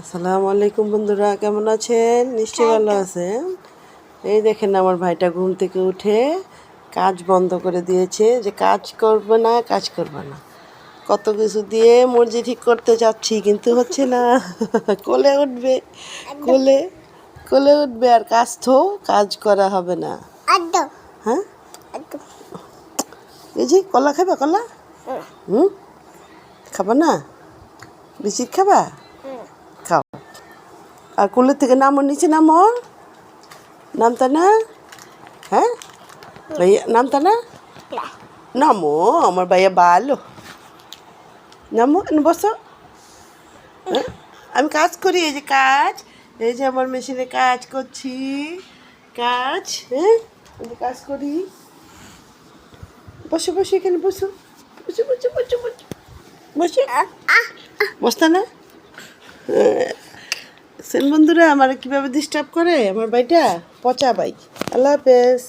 আসসালামু আলাইকুম বন্ধুরা, কেমন আছেন? নিশ্চয়ই ভালো আছেন। এই দেখেন আমার ভাইটা ঘুম থেকে উঠে কাজ বন্ধ করে দিয়েছে, যে কাজ করবে না, কাজ করবে না। কত কিছু দিয়ে মর্জি ঠিক করতে যাচ্ছি, কিন্তু হচ্ছে না। কোলে উঠবে, কোলে কোলে উঠবে আর কাজ করা হবে না। হ্যাঁ, এই যে কলা খাবা, কলা খাবা না? বিস্কিট খাবা? খাও। আর কোলের থেকে নামো, নিচে নামো, নামতা না? হ্যাঁ ভাইয়া, নামতা না? নামো, আমার ভাইয়া ভালো। নামো, বসো। হ্যাঁ, আমি কাজ করি, এই যে কাজ, এই যে আমার মেশিনে কাজ করছি, কাজ। হ্যাঁ, এই যে কাজ করি। বসো বসো, এখানে বসো, বসো বসো বসো বসো বসো। বসতা না? সেন বন্ধুরা, আমার কীভাবে ডিস্টার্ব করে আমার ভাইটা, পচা ভাই। আল্লাহ হাফেজ।